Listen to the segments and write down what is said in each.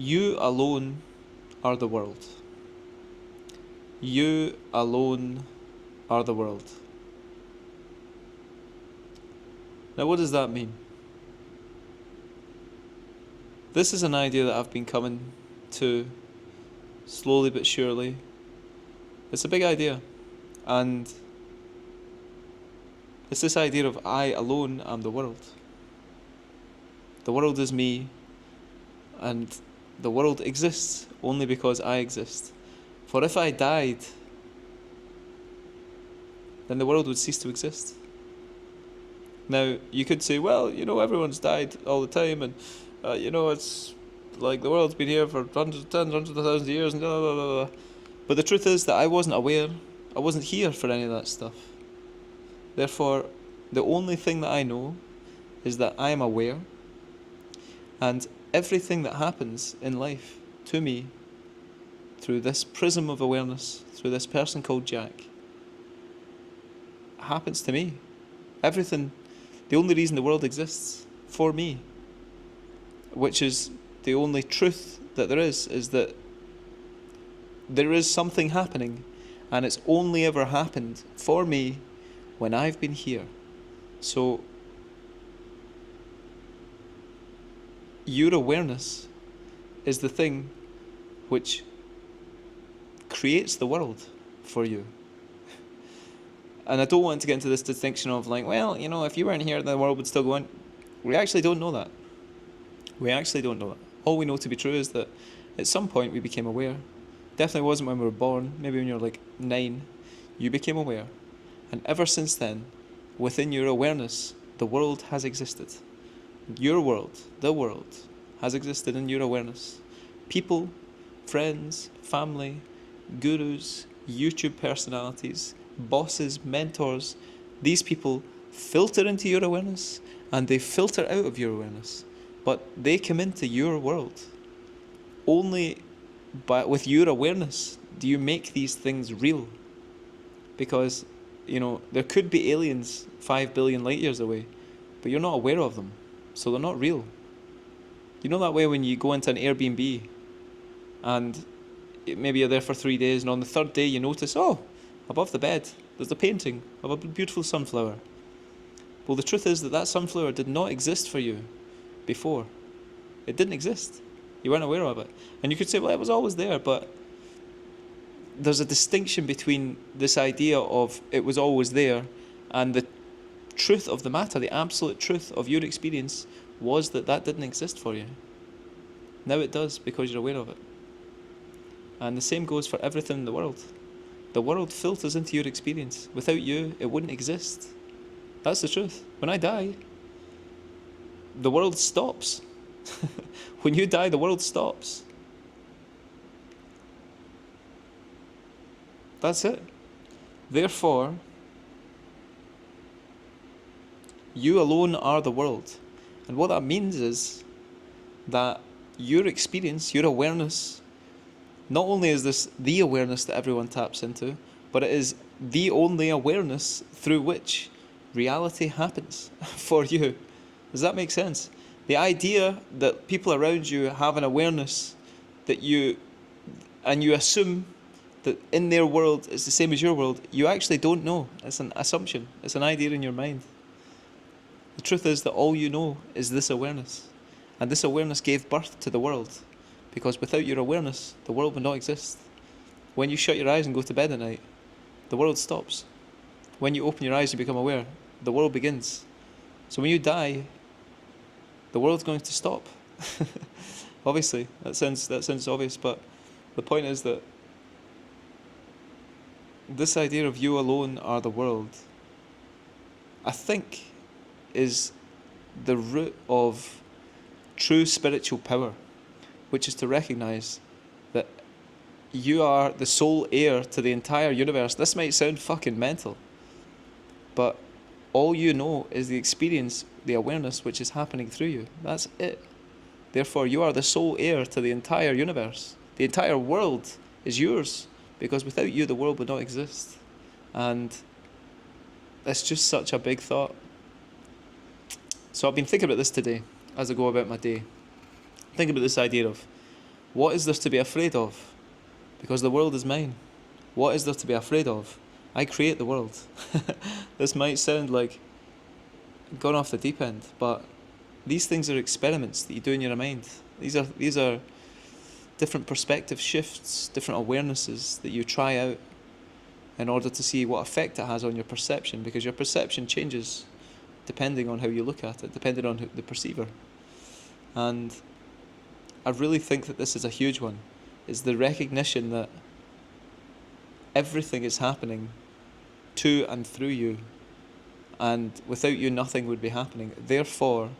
You alone are the world. You alone are the world. Now, what does that mean? This is an idea that I've been coming to slowly but surely. It's a big idea, and it's this idea of I alone am the world. The world is me, and the world exists only because I exist. For if I died, then the world would cease to exist. Now, you could say, well, everyone's died all the time, and, it's like the world's been here for hundreds of thousands of years, and blah, blah, blah, blah. But the truth is that I wasn't aware. I wasn't here for any of that stuff. Therefore, the only thing that I know is that I am aware, and everything that happens in life to me through this prism of awareness, through this person called Jack, happens to me. Everything, the only reason the world exists for me, which is the only truth that there is that there is something happening, and it's only ever happened for me when I've been here. So your awareness is the thing which creates the world for you. And I don't want to get into this distinction of like, well, if you weren't here, then the world would still go on. We actually don't know that. We actually don't know that. All we know to be true is that at some point we became aware. Definitely wasn't when we were born. Maybe when you were like 9, you became aware. And ever since then, within your awareness, the world has existed. Your world, the world, has existed in your awareness. People, friends, family, gurus, YouTube personalities, bosses, mentors, these people filter into your awareness and they filter out of your awareness. But they come into your world. Only with your awareness do you make these things real. Because, there could be aliens 5 billion light years away, but you're not aware of them, so they're not real. You know that way when you go into an Airbnb and maybe you're there for 3 days, and on the third day you notice, above the bed there's a painting of a beautiful sunflower. Well, the truth is that sunflower did not exist for you before. It didn't exist. You weren't aware of it. And you could say, well, it was always there, but there's a distinction between this idea of it was always there and the truth of the matter, the absolute truth of your experience was that didn't exist for you. Now it does because you're aware of it. And the same goes for everything in the world. The world filters into your experience. Without you, it wouldn't exist. That's the truth. When I die, the world stops. When you die, the world stops. That's it. Therefore, you alone are the world. And what that means is that your experience, your awareness, not only is this the awareness that everyone taps into, but it is the only awareness through which reality happens for you. Does that make sense? The idea that people around you have an awareness that you assume that in their world it's the same as your world, you actually don't know. It's an assumption. It's an idea in your mind. The truth is that all you know is this awareness. And this awareness gave birth to the world. Because without your awareness, the world would not exist. When you shut your eyes and go to bed at night, the world stops. When you open your eyes and become aware, the world begins. So when you die, the world's going to stop. Obviously, that sounds obvious, but the point is that this idea of you alone are the world, I think, is the root of true spiritual power, which is to recognize that you are the sole heir to the entire universe. This might sound fucking mental, but all you know is the experience, the awareness which is happening through you. That's it. Therefore, you are the sole heir to the entire universe. The entire world is yours, because without you, the world would not exist. And it's just such a big thought. So I've been thinking about this today as I go about my day. Thinking about this idea of What is there to be afraid of? Because the world is mine. What is there to be afraid of? I create the world. This might sound like gone off the deep end, but these things are experiments that you do in your mind. These are different perspective shifts, different awarenesses that you try out in order to see what effect it has on your perception, because your perception changes depending on how you look at it, depending on the perceiver. And I really think that this is a huge one, is the recognition that everything is happening to and through you, and without you nothing would be happening. Therefore,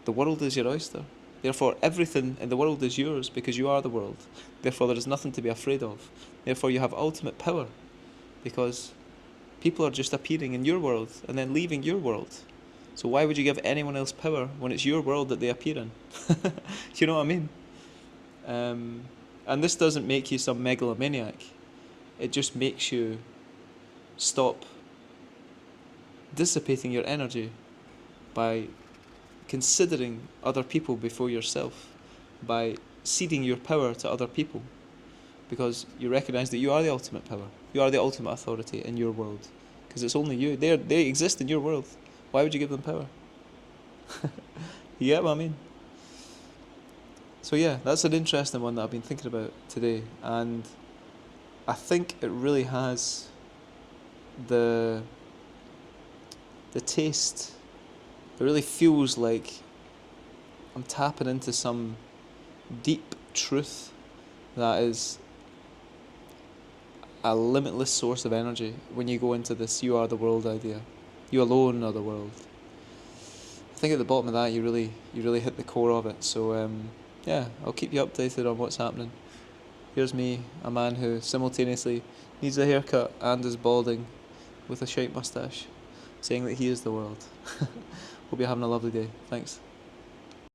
the world is your oyster. Therefore, everything in the world is yours because you are the world. Therefore, there is nothing to be afraid of. Therefore, you have ultimate power because people are just appearing in your world and then leaving your world. So why would you give anyone else power when it's your world that they appear in? You know what I mean? And this doesn't make you some megalomaniac. It just makes you stop dissipating your energy by considering other people before yourself, by ceding your power to other people, because you recognize that you are the ultimate power. You are the ultimate authority in your world, because it's only you. They exist in your world. Why would you give them power? You get what I mean? So yeah, that's an interesting one that I've been thinking about today, and I think it really has the taste. It really feels like I'm tapping into some deep truth that is a limitless source of energy when you go into this you are the world idea. You alone are the world. I think at the bottom of that you really hit the core of it. So yeah, I'll keep you updated on what's happening. Here's me, a man who simultaneously needs a haircut and is balding with a shite moustache, saying that he is the world. Hope you're having a lovely day. Thanks.